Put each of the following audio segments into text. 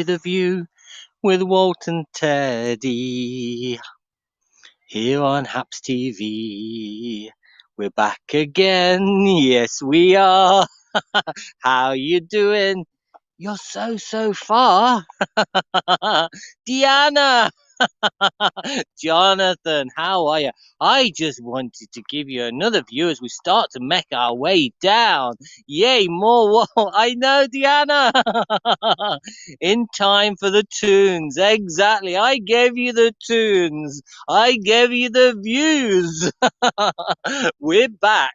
The View with Walt and Teddy here on Haps TV. We're back again. Yes, we are. How you doing? You're so far. Deanna! Jonathan, how are you? I just wanted to give you another view as we start to make our way down. Yay, more wall. I know, Deanna. In time for the tunes. Exactly. I gave you the tunes. I gave you the views. We're back.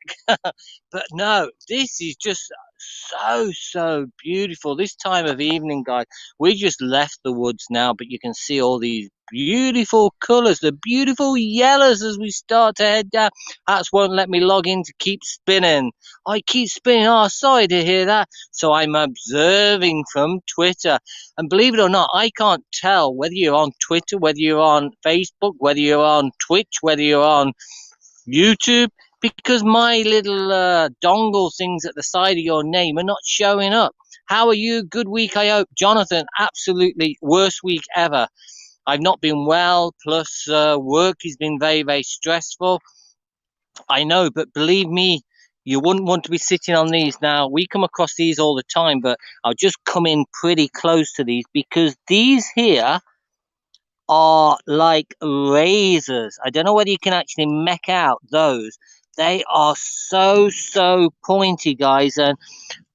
But no, this is just so beautiful. This time of evening, guys. We just left the woods now, but you can see all these beautiful colours, the beautiful yellows as we start to head down. That won't let me log in to keep spinning. I keep spinning. Oh, sorry to hear that. So I'm observing from Twitter. And believe it or not, I can't tell whether you're on Twitter, whether you're on Facebook, whether you're on Twitch, whether you're on YouTube, because my little dongle things at the side of your name are not showing up. How are you? Good week, I hope. Jonathan, absolutely worst week ever. I've not been well, plus work has been very stressful. I know, but believe me, you wouldn't want to be sitting on these now. We come across these all the time, but I'll just come in pretty close to these because these here are like razors. I don't know whether you can actually make out those. They are so pointy, guys. And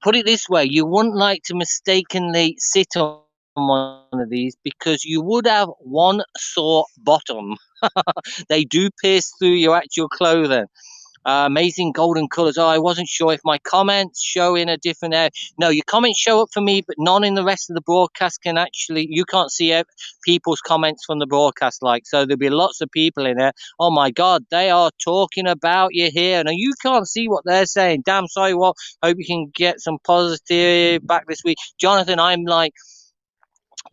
put it this way, you wouldn't like to mistakenly sit on one of these because you would have one sore bottom. They do pierce through your actual clothing. Amazing golden colors. Oh, I wasn't sure if my comments show in a different area. No, your comments show up for me, but none in the rest of the broadcast can actually. You can't see people's comments from the broadcast. Like, so there'll be lots of people in there. Oh my God, they are talking about you here. Now you can't see what they're saying. Damn sorry. What? Hope you can get some positive back this week, Jonathan. I'm like,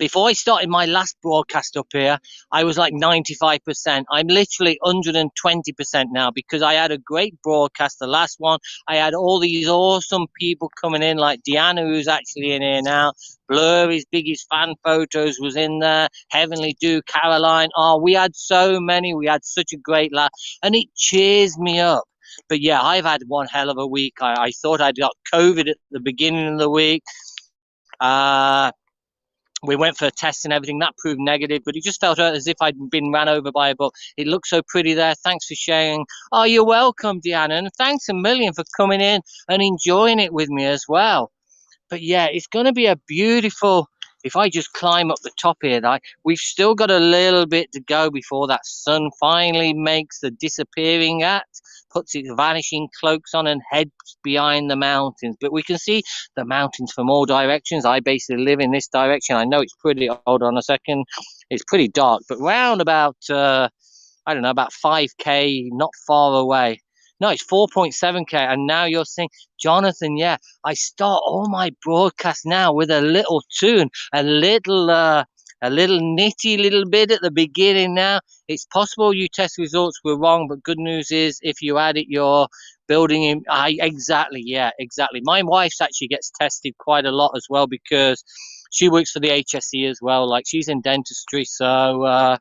before I started my last broadcast up here, I was like 95%. I'm literally 120% now because I had a great broadcast. The last one, I had all these awesome people coming in, like Deanna, who's actually in here now. Blur, his biggest fan photos, was in there. Heavenly Dew, Caroline. Oh, we had so many. We had such a great laugh. And it cheers me up. But yeah, I've had one hell of a week. I thought I'd got COVID at the beginning of the week. We went for a test and everything. That proved negative, but it just felt as if I'd been ran over by a bus. It looked so pretty there. Thanks for sharing. Oh, you're welcome, Deanna. And thanks a million for coming in and enjoying it with me as well. But yeah, it's going to be a beautiful. If I just climb up the top here, we've still got a little bit to go before that sun finally makes the disappearing act, puts its vanishing cloaks on and heads behind the mountains. But we can see the mountains from all directions. I basically live in this direction. I know it's pretty, hold on a second, it's pretty dark, but round about, I don't know, about 5K, not far away. No, it's 4.7K. And now you're saying, Jonathan, yeah, I start all my broadcasts now with a little tune, a little nitty little bit at the beginning now. It's possible your test results were wrong, but good news is if you add it, you're building in. Exactly, yeah, exactly. My wife actually gets tested quite a lot as well because she works for the HSE as well. Like she's in dentistry, so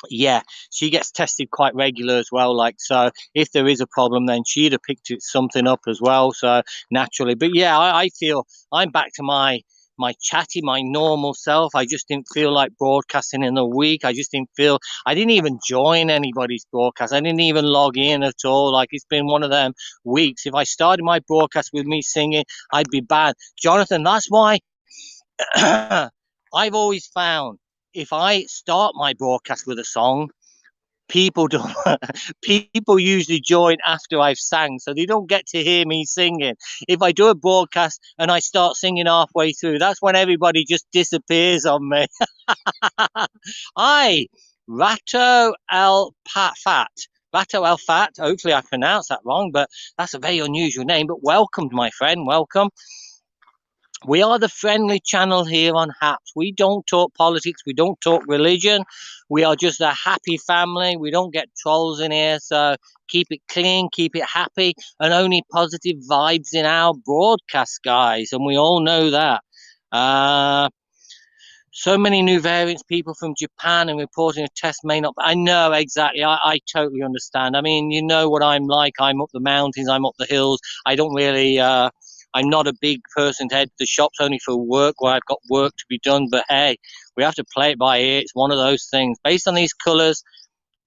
yeah, she gets tested quite regular as well. Like, so if there is a problem, then she'd have picked something up as well. So naturally, but yeah, I feel I'm back to my chatty, my normal self. I just didn't feel like broadcasting in the week. I didn't even join anybody's broadcast. I didn't even log in at all. Like, it's been one of them weeks. If I started my broadcast with me singing, I'd be bad. Jonathan, that's why I've always found if I start my broadcast with a song, people don't people usually join after I've sang, so they don't get to hear me singing. If I do a broadcast and I start singing halfway through, that's when everybody just disappears on me. Hi, Rato El Fat. Rato El Fat. Hopefully I pronounced that wrong, but that's a very unusual name. But welcome, my friend. Welcome. We are the friendly channel here on Haps. We don't talk politics. We don't talk religion. We are just a happy family. We don't get trolls in here. So keep it clean, keep it happy, and only positive vibes in our broadcast, guys. And we all know that. So many new variants, people from Japan and reporting a test may not. I know exactly. I totally understand. I mean, you know what I'm like. I'm up the mountains, I'm up the hills. I don't really, I'm not a big person to head to the shops only for work where I've got work to be done. But hey, we have to play it by ear. It's one of those things. Based on these colors,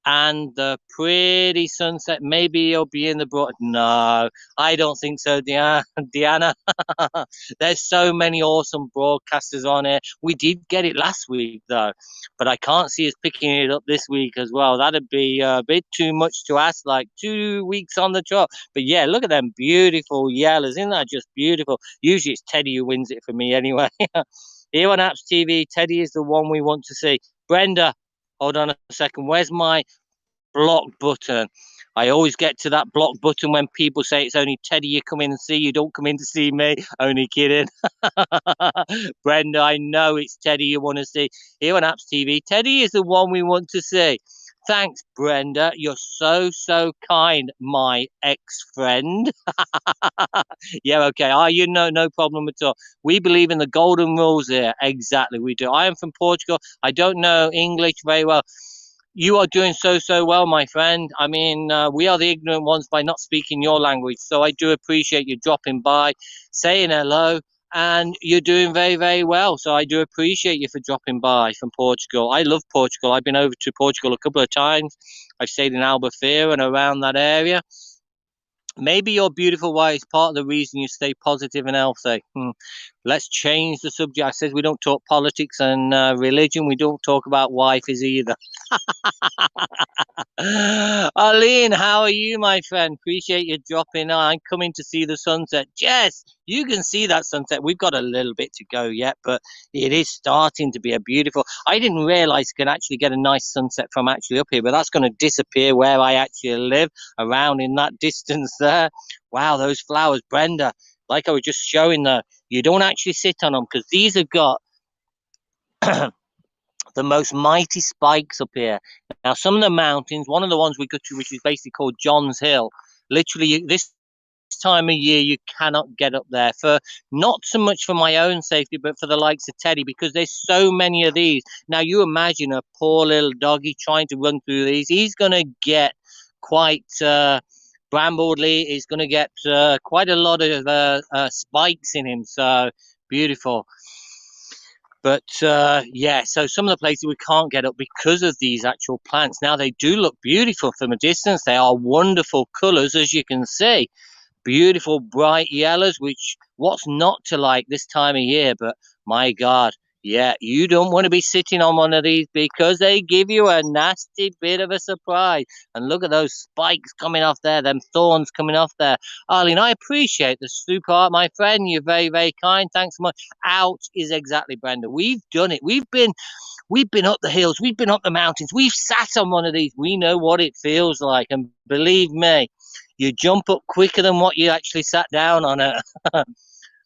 and the pretty sunset. Maybe you'll be in the broad. No, I don't think so, Deanna. There's so many awesome broadcasters on it. We did get it last week though, but I can't see us picking it up this week as well. That'd be a bit too much to ask. Like 2 weeks on the trot. But yeah, look at them beautiful yellows. Isn't that just beautiful? Usually it's Teddy who wins it for me anyway. Here on Apps TV, Teddy is the one we want to see. Brenda, hold on a second. Where's my block button? I always get to that block button when people say it's only Teddy you come in and see. You don't come in to see me. Only kidding. Brenda, I know it's Teddy you want to see. Here on Apps TV, Teddy is the one we want to see. Thanks, Brenda. You're so, so kind, my ex-friend. Yeah, okay. You know, no problem at all. We believe in the golden rules here. Exactly, we do. I am from Portugal. I don't know English very well. You are doing so, so well, my friend. I mean, we are the ignorant ones by not speaking your language. So I do appreciate you dropping by, saying hello, and you're doing very, very well. So I do appreciate you for dropping by from Portugal. I love Portugal. I've been over to Portugal a couple of times. I've stayed in Albufeira and around that area. Maybe your beautiful wife is part of the reason you stay positive and healthy. Let's change the subject. I said we don't talk politics and religion. We don't talk about wifes either. Arlene, how are you, my friend? Appreciate you dropping on. I'm coming to see the sunset. Jess, you can see that sunset. We've got a little bit to go yet, but it is starting to be a beautiful. I didn't realize you can actually get a nice sunset from actually up here, but that's going to disappear where I actually live, around in that distance there. Wow, those flowers, Brenda. Like I was just showing there, you don't actually sit on them because these have got the most mighty spikes up here. Now, some of the mountains, one of the ones we go to, which is basically called John's Hill, literally this time of year you cannot get up there, for not so much for my own safety but for the likes of Teddy, because there's so many of these. Now you imagine a poor little doggy trying to run through these. He's going to get quite brambledly. He's going to get quite a lot of spikes in him. So beautiful. But yeah, so some of the places we can't get up because of these actual plants. Now they do look beautiful from a distance. They are wonderful colors, as you can see. Beautiful bright yellows, which what's not to like this time of year? But my God, yeah, you don't want to be sitting on one of these because they give you a nasty bit of a surprise. And look at those spikes coming off there, them thorns coming off there. Arlene, I appreciate the super art, my friend. You're very, very kind. Thanks so much. Ouch is exactly, Brenda. We've done it. We've been up the hills, we've been up the mountains, we've sat on one of these. We know what it feels like, and believe me, you jump up quicker than what you actually sat down on it.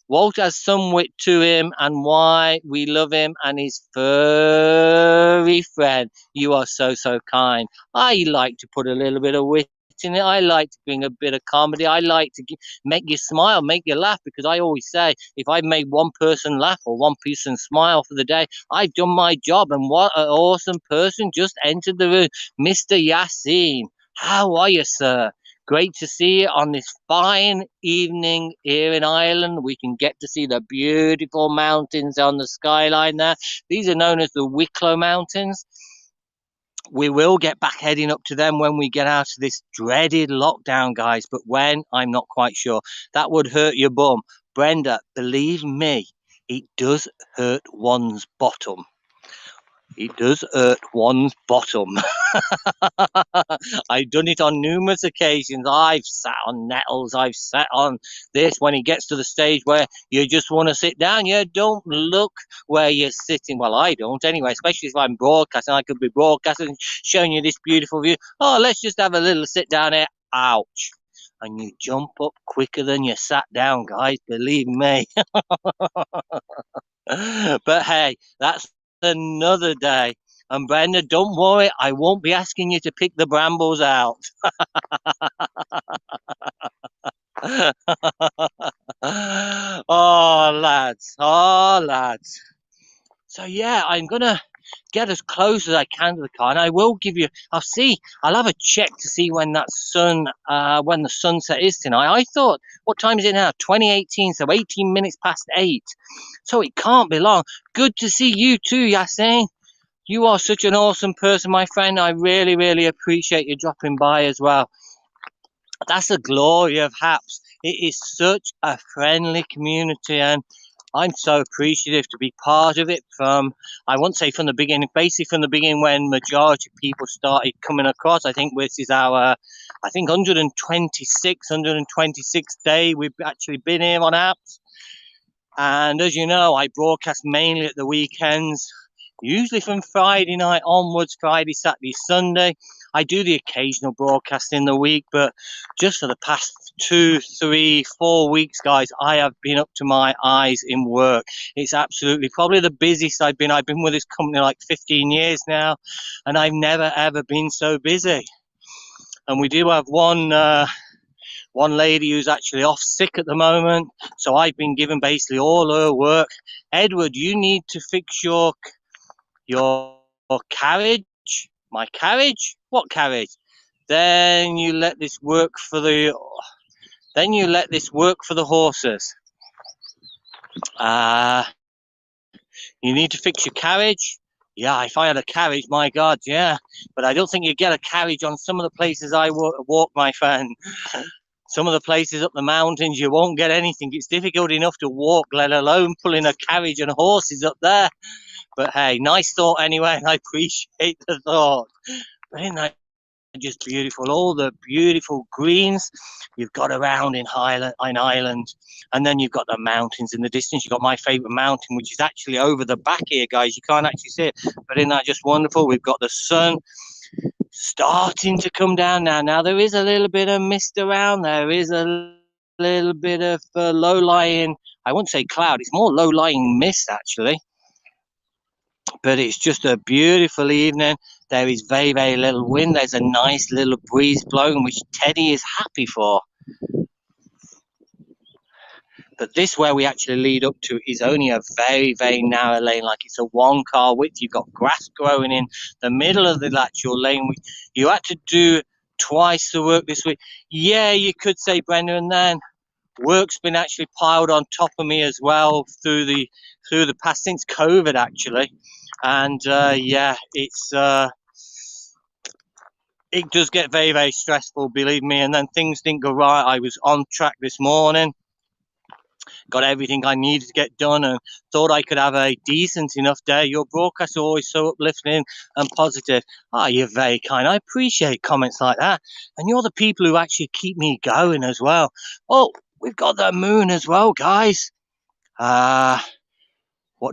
Walt has some wit to him, and why we love him and his furry friend. You are so, so kind. I like to put a little bit of wit in it. I like to bring a bit of comedy. I like to make you smile, make you laugh, because I always say if I've made one person laugh or one person smile for the day, I've done my job. And what an awesome person just entered the room. Mr. Yassine. How are you, sir? Great to see you on this fine evening here in Ireland. We can get to see the beautiful mountains on the skyline there. These are known as the Wicklow Mountains. We will get back heading up to them when we get out of this dreaded lockdown, guys. But when, I'm not quite sure. That would hurt your bum. Brenda, believe me, it does hurt one's bottom. It does hurt one's bottom. I've done it on numerous occasions. I've sat on nettles. I've sat on this. When it gets to the stage where you just want to sit down, you don't look where you're sitting. Well, I don't anyway, especially if I'm broadcasting. I could be broadcasting, showing you this beautiful view. Oh, let's just have a little sit down here. Ouch. And you jump up quicker than you sat down, guys. Believe me. But hey, that's another day. And Brenda, don't worry, I won't be asking you to pick the brambles out. Oh, lads. Oh, lads. So yeah, I'm gonna get as close as I can to the car, and I will give you. I'll have a check to see when when the sunset is tonight. I thought, what time is it now? 2018, so 18 minutes past 8. So it can't be long. Good to see you too, Yasin. You are such an awesome person, my friend. I really, really appreciate you dropping by as well. That's the glory of Haps. It is such a friendly community, and I'm so appreciative to be part of it from, I won't say from the beginning, basically from the beginning when majority of people started coming across. I think this is our, 126th day we've actually been here on Apps. And as you know, I broadcast mainly at the weekends, usually from Friday night onwards, Friday, Saturday, Sunday. I do the occasional broadcast in the week, but just for the past 2, 3, 4 weeks, guys, I have been up to my eyes in work. It's absolutely probably the busiest I've been. I've been with this company like 15 years now, and I've never ever been so busy. And we do have one lady who's actually off sick at the moment, so I've been given basically all her work. Edward, you need to fix your carriage. My carriage? What carriage? Then you let this work for the horses. You need to fix your carriage. Yeah, if I had a carriage, my God, yeah. But I don't think you get a carriage on some of the places I walk, my friend. Some of the places up the mountains, you won't get anything. It's difficult enough to walk, let alone pulling a carriage and horses up there. But hey, nice thought anyway, and I appreciate the thought. But isn't that just beautiful? All the beautiful greens you've got around in Ireland, and then you've got the mountains in the distance. You've got my favourite mountain, which is actually over the back here, guys. You can't actually see it, but isn't that just wonderful? We've got the sun starting to come down now. Now there is a little bit of mist around. There is a little bit of low-lying, I wouldn't say cloud, it's more low-lying mist actually. But it's just a beautiful evening. There is very, very little wind. There's a nice little breeze blowing, which Teddy is happy for. But this where we actually lead up to is only a very, very narrow lane, like it's a one-car width. You've got grass growing in the middle of the actual lane. You had to do twice the work this week. Yeah, you could say, Brenda, and then work's been actually piled on top of me as well through the past since COVID actually. And yeah, it does get very, very stressful, believe me. And then things didn't go right. I was on track this morning, got everything I needed to get done, and thought I could have a decent enough day. Your broadcasts are always so uplifting and positive. Ah, you're very kind. I appreciate comments like that. And you're the people who actually keep me going as well. Oh, we've got the moon as well, guys. What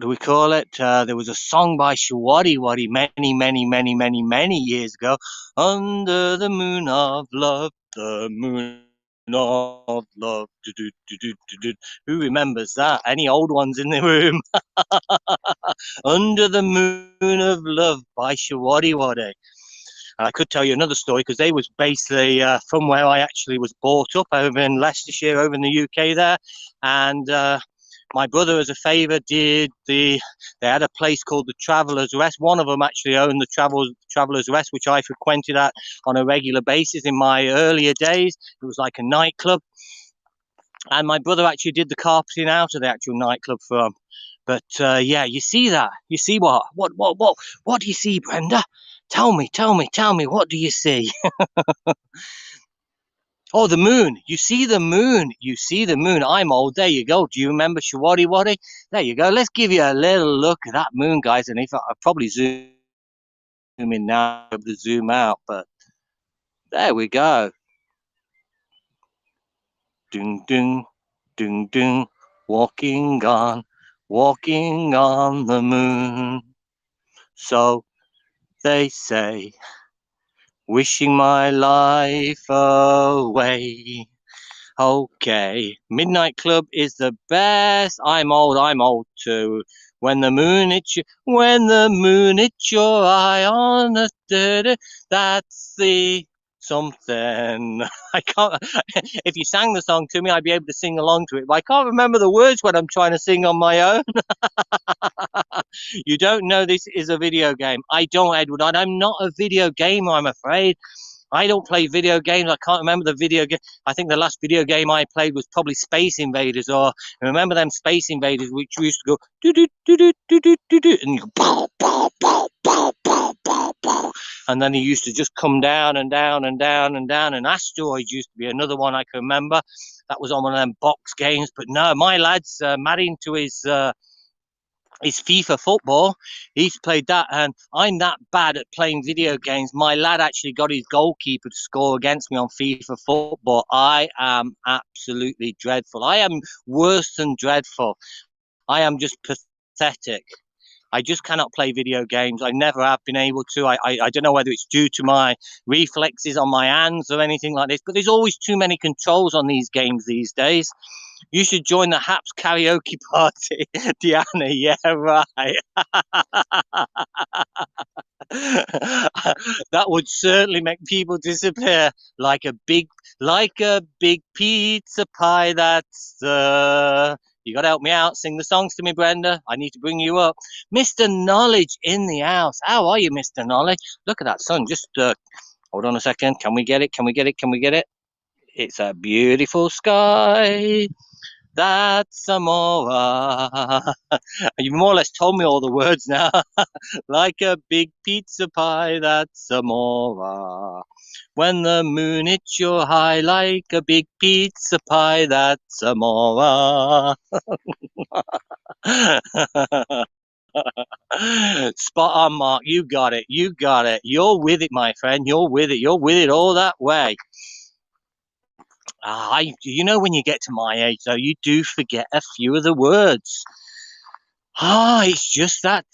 do we call it? There was a song by Showaddywaddy many, many, many, many, many years ago. Under the moon of love, the moon of love. Do, do, do, do, do, do. Who remembers that? Any old ones in the room? Under the moon of love by Showaddywaddy. I could tell you another story because they was basically from where I actually was brought up over in Leicestershire, over in the UK there, and my brother, as a favour, they had a place called the Traveller's Rest. One of them actually owned the Traveller's Rest, which I frequented at on a regular basis in my earlier days. It was like a nightclub. And my brother actually did the carpeting out of the actual nightclub for him. But yeah, you see that? You see what? What do you see, Brenda? Tell me, what do you see? Oh, the moon. You see the moon. You see the moon. I'm old. There you go. Do you remember Showaddywaddy? There you go. Let's give you a little look at that moon, guys. And if I'll probably zoom in now, to zoom out, but there we go. Ding, ding, ding, ding. Walking on the moon. So they say, wishing my life away. Okay, Midnight Club is the best. I'm old too. When the moon hits your eye on the third, that's the something. I can't. If you sang the song to me, I'd be able to sing along to it, but I can't remember the words when I'm trying to sing on my own. You don't know this is a video game. I don't, Edward. I'm not a video gamer, I'm afraid. I don't play video games. I can't remember the video game. I think the last video game I played was probably Space Invaders, or remember them Space Invaders, which used to go do do do do do do do do, and you go pow pow pow pow pow pow pow, and then he used to just come down and down and down and down. And Asteroids used to be another one I can remember. That was on one of them box games. But no, my lad's mad into his FIFA football. He's played that, and I'm that bad at playing video games. My lad actually got his goalkeeper to score against me on FIFA football. I am absolutely dreadful. I am worse than dreadful. I am just pathetic. I just cannot play video games. I never have been able to. I don't know whether it's due to my reflexes on my hands or anything like this, but there's always too many controls on these games these days. You should join the Haps karaoke party, Diana. Yeah, right. That would certainly make people disappear like a big pizza pie. That's you got to help me out. Sing the songs to me, Brenda. I need to bring you up. Mr. Knowledge in the house. How are you, Mr. Knowledge? Look at that sun. Just hold on a second. Can we get it? Can we get it? Can we get it? It's a beautiful sky. That's Amora. You more or less told me all the words now. Like a big pizza pie, that's Amora. When the moon hits your high, like a big pizza pie, that's Amora. Spot on, Mark. You got it. You got it. You're with it, my friend. You're with it. You're with it all that way. You know, when you get to my age, though, you do forget a few of the words. It's just that,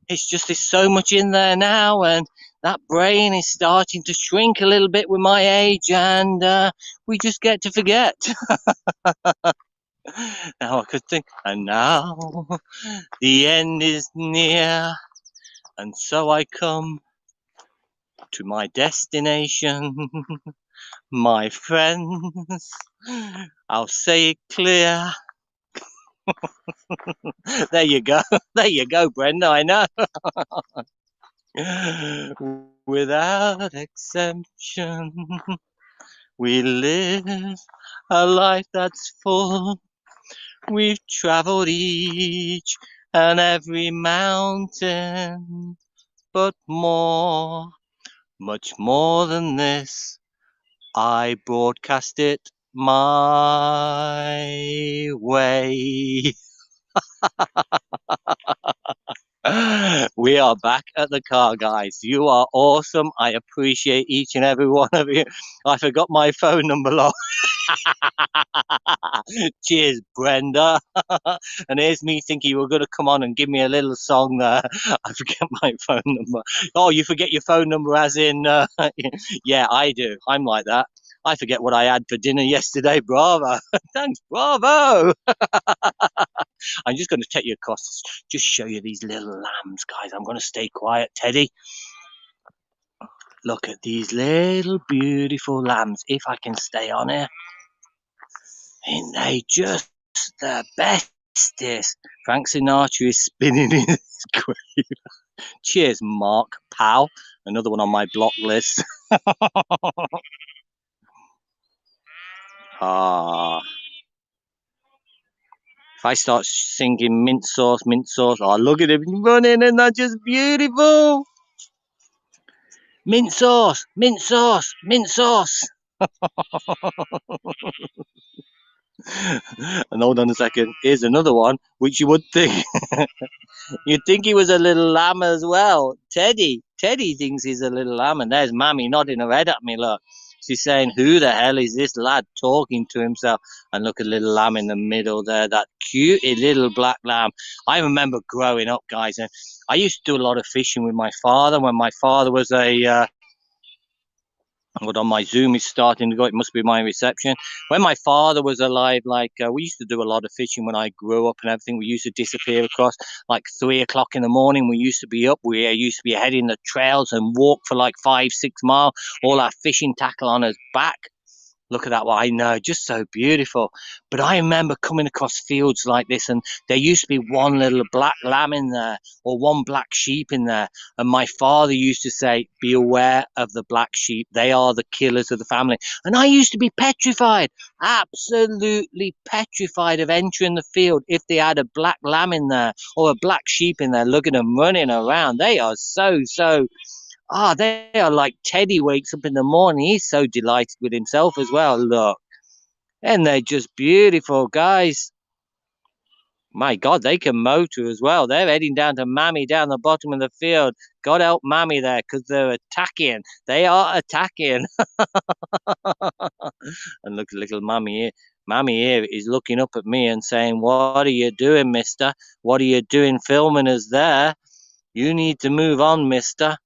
it's just there's so much in there now, and that brain is starting to shrink a little bit with my age, and we just get to forget. Now I could think, and now the end is near, and so I come to my destination. My friends, I'll say it clear. There you go. There you go, Brenda. I know. Without exemption, we live a life that's full. We've traveled each and every mountain, but more, much more than this, I broadcast it my way. We are back at the car, guys. You are awesome. I appreciate each and every one of you. I forgot my phone number. Cheers, Brenda. And here's me thinking you were going to come on and give me a little song there. I forget my phone number. Oh, you forget your phone number as in... yeah, I do. I'm like that. I forget what I had for dinner yesterday. Bravo. Thanks, bravo. I'm just going to take you across, just show you these little lambs, guys. I'm going to stay quiet, Teddy. Look at these little beautiful lambs. If I can stay on here. Ain't they just the bestest? Frank Sinatra is spinning in his grave. Cheers, Mark Powell. Another one on my block list. If I start singing mint sauce, oh, look at him running, and that's just beautiful. Mint sauce, mint sauce, mint sauce. And hold on a second, here's another one, which you would think, you'd think he was a little lamb as well. Teddy thinks he's a little lamb, and there's Mammy nodding her head at me, look. She's saying, who the hell is this lad talking to himself? And look at little lamb in the middle there, that cutie little black lamb. I remember growing up, guys, and I used to do a lot of fishing with my father when my father was a Hold on, my Zoom is starting to go. It must be my reception. When my father was alive, we used to do a lot of fishing when I grew up and everything. We used to disappear across like 3 o'clock in the morning. We used to be up. We used to be heading the trails and walk for like 5, 6 miles. All our fishing tackle on us back. Look at that one. I know, just so beautiful. But I remember coming across fields like this, and there used to be one little black lamb in there, or one black sheep in there. And my father used to say, "Be aware of the black sheep. They are the killers of the family." And I used to be petrified, absolutely petrified of entering the field if they had a black lamb in there or a black sheep in there. Look at them running around. They are so they are like Teddy wakes up in the morning. He's so delighted with himself as well. Look. And they're just beautiful, guys. My God, they can motor as well. They're heading down to Mammy down the bottom of the field. God help Mammy there because they're attacking. They are attacking. And look at little Mammy here. Mammy here is looking up at me and saying, "What are you doing, mister? What are you doing filming us there? You need to move on, mister.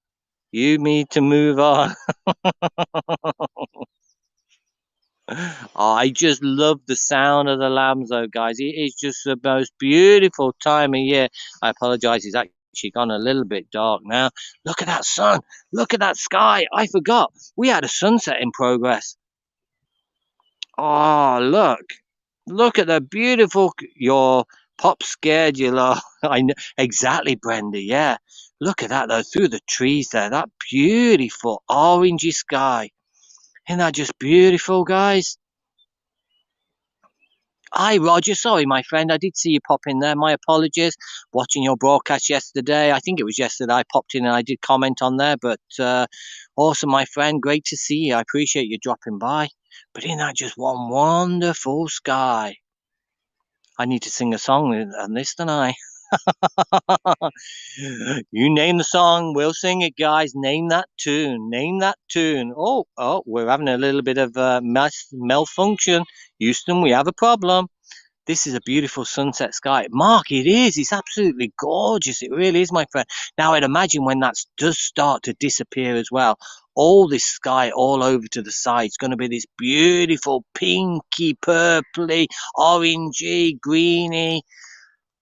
You need to move on." Oh, I just love the sound of the lambs, though, guys. It is just the most beautiful time of year. I apologize, it's actually gone a little bit dark now. Look at that sun. Look at that sky. I forgot. We had a sunset in progress. Oh, look. Look at the beautiful. Your pop scared you, lot. I know exactly, Brenda. Yeah. Look at that, though, through the trees there. That beautiful orangey sky. Isn't that just beautiful, guys? Hi, Roger. Sorry, my friend. I did see you pop in there. My apologies. Watching your broadcast yesterday. I think it was yesterday. I popped in and I did comment on there. But awesome, my friend. Great to see you. I appreciate you dropping by. But isn't that just one wonderful sky? I need to sing a song on this, don't I? You name the song, we'll sing it, guys. Name that tune. Name that tune. Oh, we're having a little bit of malfunction. Houston, we have a problem. This is a beautiful sunset sky. Mark, it is. It's absolutely gorgeous. It really is, my friend. Now, I'd imagine when that does start to disappear as well, all this sky all over to the side is going to be this beautiful pinky, purpley, orangey, greeny.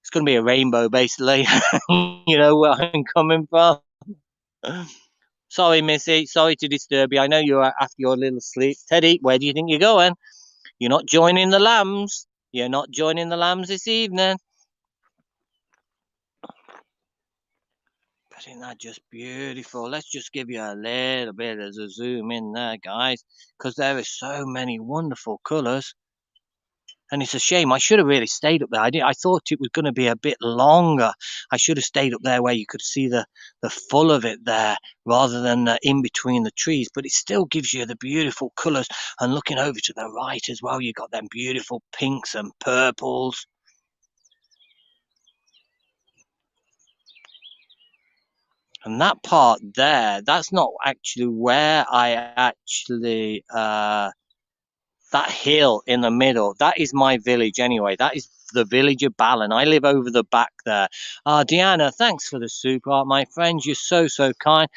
It's going to be a rainbow, basically. You know where I'm coming from. Sorry, Missy. Sorry to disturb you. I know you're after your little sleep. Teddy, where do you think you're going? You're not joining the lambs. You're not joining the lambs this evening. But isn't that just beautiful? Let's just give you a little bit of a zoom in there, guys, because there are so many wonderful colours. And it's a shame. I should have really stayed up there. I thought it was going to be a bit longer. I should have stayed up there where you could see the full of it there, rather than in between the trees. But it still gives you the beautiful colours. And looking over to the right as well, you got them beautiful pinks and purples. And that part there, that's not actually where I actually that hill in the middle, that is my village anyway. That is the village of Ballon. I live over the back there. Deanna, thanks for the super art, my friend. You're so kind.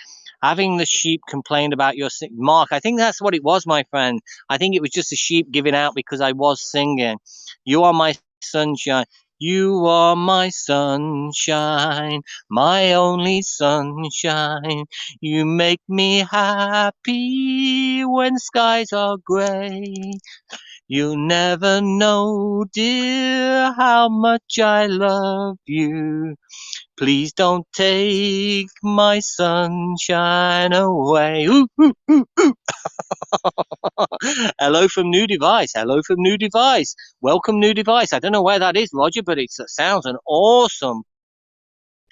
Having the sheep complained about your Mark, I think that's what it was, my friend. I think it was just a sheep giving out because I was singing. You are my sunshine. You are my sunshine, my only sunshine. You make me happy when skies are gray. You'll never know, dear, how much I love you. Please don't take my sunshine away. Ooh, ooh, ooh, ooh. Hello from New Device. Hello from New Device. Welcome, New Device. I don't know where that is, Roger, but it sounds an awesome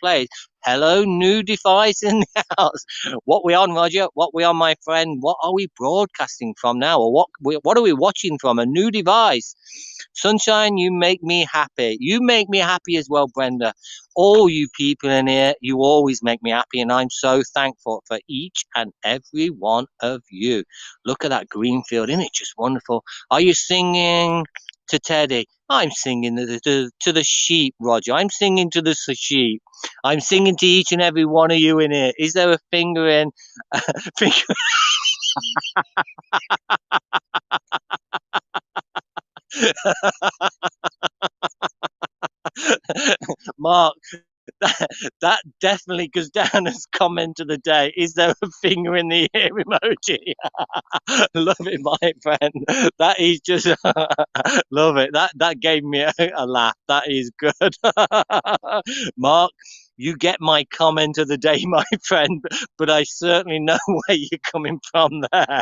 place. Hello, New Device in the house. What we on, Roger? What we on, my friend? What are we broadcasting from now, or what are we watching from? A New Device. Sunshine, you make me happy. You make me happy as well, Brenda. All you people in here, you always make me happy, and I'm so thankful for each and every one of you. Look at that green field, isn't it just wonderful? Are you singing to Teddy? I'm singing to the sheep, Roger. I'm singing to the sheep. I'm singing to each and every one of you in here. Is there a finger in? Finger. Mark, that definitely goes down as comment of the day. Is there a finger in the ear emoji? Love it, my friend. That is just love it. That gave me a laugh. That is good. Mark, you get my comment of the day, my friend, but I certainly know where you're coming from there.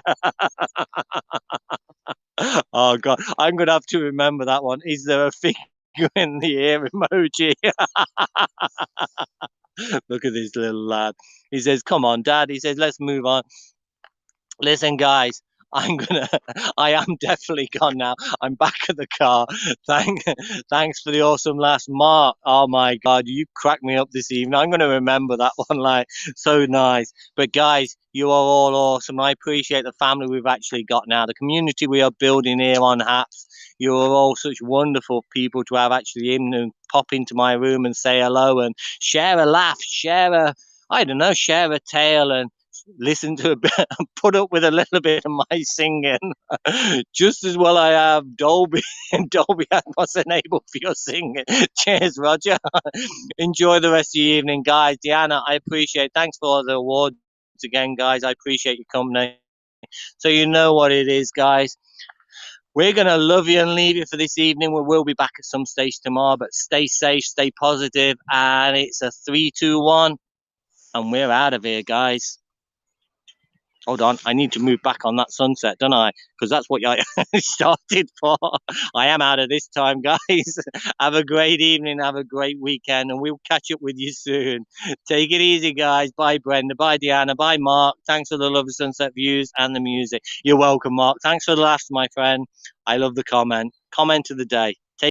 Oh God, I'm gonna have to remember that one. Is there a finger in the ear emoji? Look at this little lad. He says, "Come on, Dad." He says, "Let's move on." Listen, guys, I am definitely gone now. I'm back at the car. Thank, thanks for the awesome last Mark. Oh my God, you cracked me up this evening. I'm gonna remember that one. Like, so nice. But guys, you are all awesome. I appreciate the family we've actually got now, the community we are building here on Haps. You are all such wonderful people to have actually in and pop into my room and say hello and share a laugh, share a, I don't know, share a tale and listen to a bit, put up with a little bit of my singing. Just as well I have Dolby and Dolby Atmos enabled for your singing. Cheers, Roger. Enjoy the rest of your evening, guys. Deanna, I appreciate it. Thanks for all the awards again, guys. I appreciate your company. So you know what it is, guys. We're gonna love you and leave you for this evening. We will be back at some stage tomorrow, but stay safe, stay positive, and it's a 3, 2, 1, and we're out of here, guys. Hold on, I need to move back on that sunset, don't I? Because that's what I started for. I am out of this time, guys. Have a great evening, have a great weekend, and we'll catch up with you soon. Take it easy, guys. Bye, Brenda. Bye, Deanna. Bye, Mark. Thanks for the lovely sunset views and the music. You're welcome, Mark. Thanks for the laughs, my friend. I love the comment. Comment of the day.